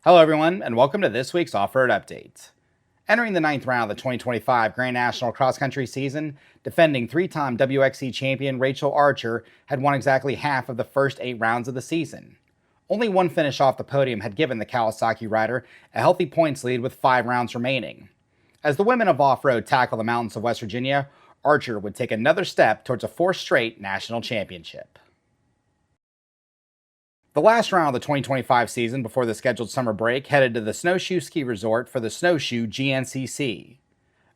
Hello everyone, and welcome to this week's Off-Road Update. Entering the 9th round of the 2025 Grand National Cross Country season, defending three-time WXC champion Rachel Archer had won exactly half of the first 8 rounds of the season. Only one finish off the podium had given the Kawasaki rider a healthy points lead with 5 rounds remaining. As the women of off-road tackle the mountains of West Virginia, Archer would take another step towards a 4th straight national championship. The last round of the 2025 season before the scheduled summer break headed to the snowshoe ski resort for the snowshoe GNCC.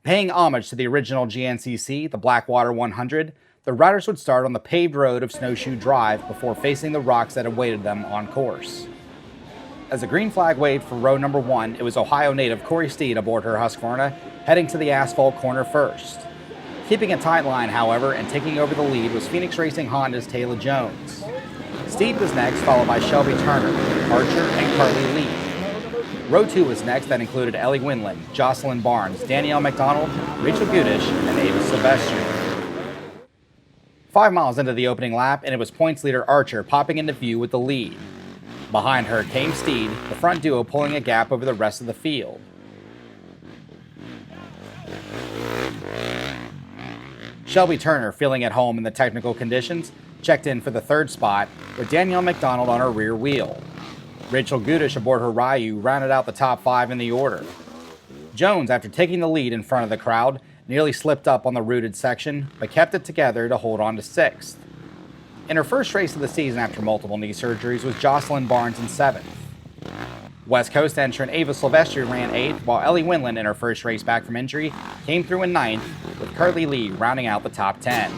Paying homage to the original GNCC, the Blackwater 100, the riders would start on the paved road of Snowshoe Drive before facing the rocks that awaited them on course. As the green flag waved for row number 1, it was Ohio native Corey Steed aboard her Husqvarna, heading to the asphalt corner first. Keeping a tight line, however, and taking over the lead was Phoenix Racing Honda's Taylor Jones. Steed was next, followed by Shelby Turner, Archer, and Carly Lee. Row 2 was next, that included Ellie Winland, Jocelyn Barnes, Danielle McDonald, Rachel Gudish, and Ava Silvestri. 5 miles into the opening lap, and it was points leader Archer popping into view with the lead. Behind her came Steed, the front duo pulling a gap over the rest of the field. Shelby Turner, feeling at home in the technical conditions, checked in for the 3rd spot, with Danielle McDonald on her rear wheel. Rachel Gudish aboard her Ryu rounded out the top 5 in the order. Jones, after taking the lead in front of the crowd, nearly slipped up on the rooted section, but kept it together to hold on to 6th. In her first race of the season after multiple knee surgeries was Jocelyn Barnes in 7th. West Coast entrant Ava Silvestri ran 8th, while Ellie Winland, in her first race back from injury, came through in 9th, with Carly Lee rounding out the top 10.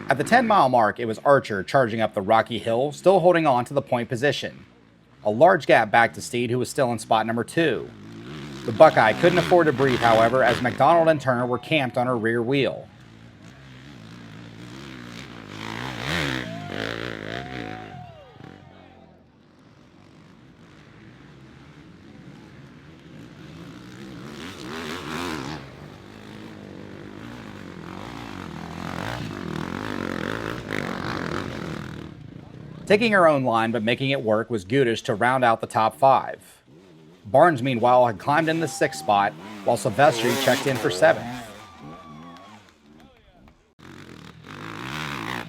At the 10-mile mark, it was Archer charging up the rocky hill, still holding on to the point position. A large gap back to Steed, who was still in spot number 2. The Buckeye couldn't afford to breathe, however, as McDonald and Turner were camped on her rear wheel. Taking her own line but making it work was Gudish to round out the top 5. Barnes, meanwhile, had climbed in the 6th spot, while Silvestri checked in for 7th.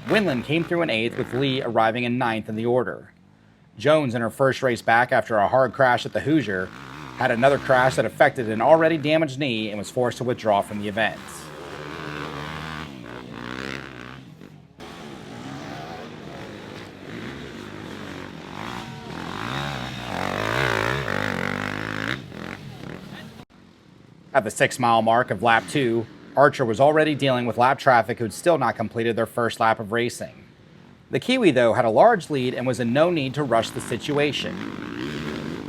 Winland came through in 8th, with Lee arriving in 9th in the order. Jones, in her first race back after a hard crash at the Hoosier, had another crash that affected an already damaged knee and was forced to withdraw from the event. At the 6-mile mark of lap 2, Archer was already dealing with lap traffic who had still not completed their first lap of racing. The Kiwi, though, had a large lead and was in no need to rush the situation.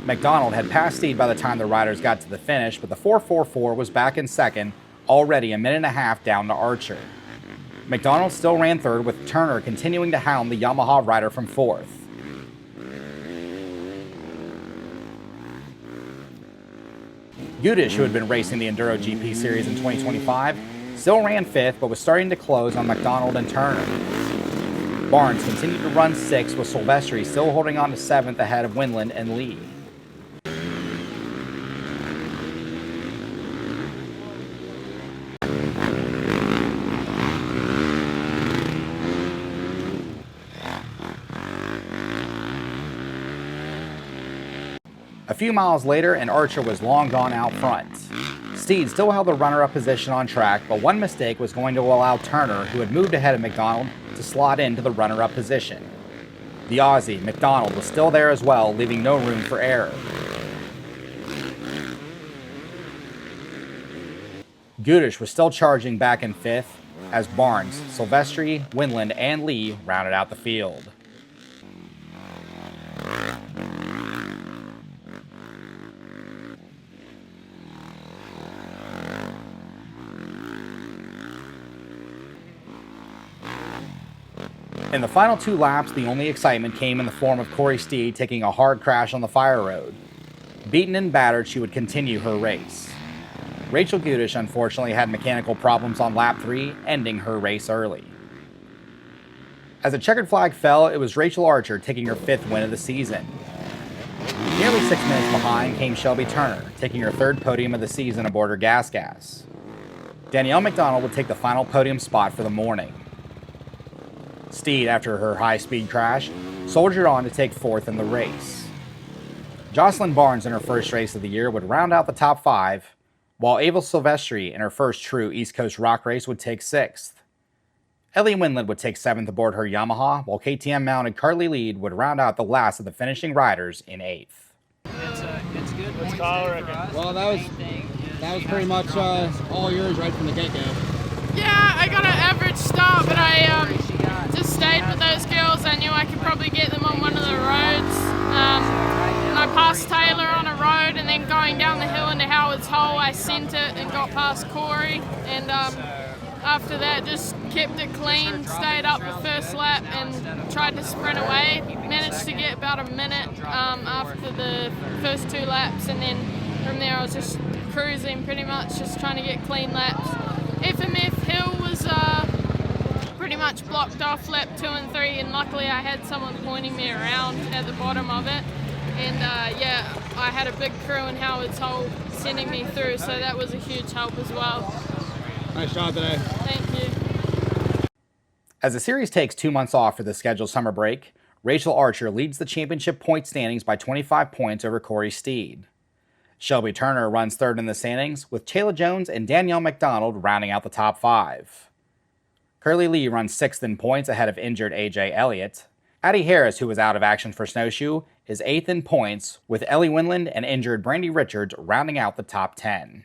McDonald had passed Steed by the time the riders got to the finish, but the 4.44 was back in 2nd, already a minute and a half down to Archer. McDonald still ran 3rd, with Turner continuing to hound the Yamaha rider from 4th. Gudish, who had been racing the Enduro GP Series in 2025, still ran 5th, but was starting to close on McDonald and Turner. Barnes continued to run 6th, with Silvestri still holding on to 7th ahead of Winland and Lee. A few miles later, and Archer was long gone out front. Steed still held the runner-up position on track, but one mistake was going to allow Turner, who had moved ahead of McDonald, to slot into the runner-up position. The Aussie, McDonald, was still there as well, leaving no room for error. Gudish was still charging back in 5th, as Barnes, Silvestri, Winland, and Lee rounded out the field. In the final 2 laps, the only excitement came in the form of Corey Steed taking a hard crash on the fire road. Beaten and battered, she would continue her race. Rachel Gudish unfortunately had mechanical problems on lap 3, ending her race early. As the checkered flag fell, it was Rachel Archer taking her 5th win of the season. Nearly 6 minutes behind came Shelby Turner, taking her 3rd podium of the season aboard her gas. Danielle McDonald would take the final podium spot for the morning. Steed, after her high-speed crash, soldiered on to take 4th in the race. Jocelyn Barnes in her first race of the year would round out the top 5, while Ava Silvestri in her first true East Coast rock race would take 6th. Ellie Winland would take 7th aboard her Yamaha, while KTM-mounted Carly Lead would round out the last of the finishing riders in 8th. It's good. What's Kyle reckon? Well, that was pretty much all yours right from the get-go. Yeah, I got an average start, but I just stayed with those girls. I knew I could probably get them on one of the roads. And I passed Taylor on a road, and then going down the hill into Howard's Hole, I sent it and got past Corey. And after that, just kept it clean, stayed up the first lap and tried to sprint away. Managed to get about a minute after the first 2 laps, and then from there I was just cruising pretty much, just trying to get clean laps. FMF Hill was pretty much blocked off lap 2 and 3, and luckily I had someone pointing me around at the bottom of it. And yeah, I had a big crew in Howard's Hole sending me through, so that was a huge help as well. Nice job today. Thank you. As the series takes 2 months off for the scheduled summer break, Rachel Archer leads the championship point standings by 25 points over Corey Steed. Shelby Turner runs 3rd in the standings, with Taylor Jones and Danielle McDonald rounding out the top 5. Curly Lee runs 6th in points ahead of injured AJ Elliott. Addie Harris, who was out of action for Snowshoe, is 8th in points, with Ellie Winland and injured Brandy Richards rounding out the top 10.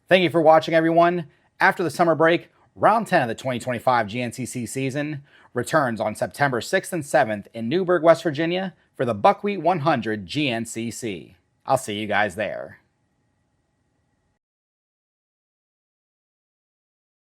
Thank you for watching, everyone. After the summer break, Round 10 of the 2025 GNCC season returns on September 6th and 7th in Newburgh, West Virginia for the Buckwheat 100 GNCC. I'll see you guys there.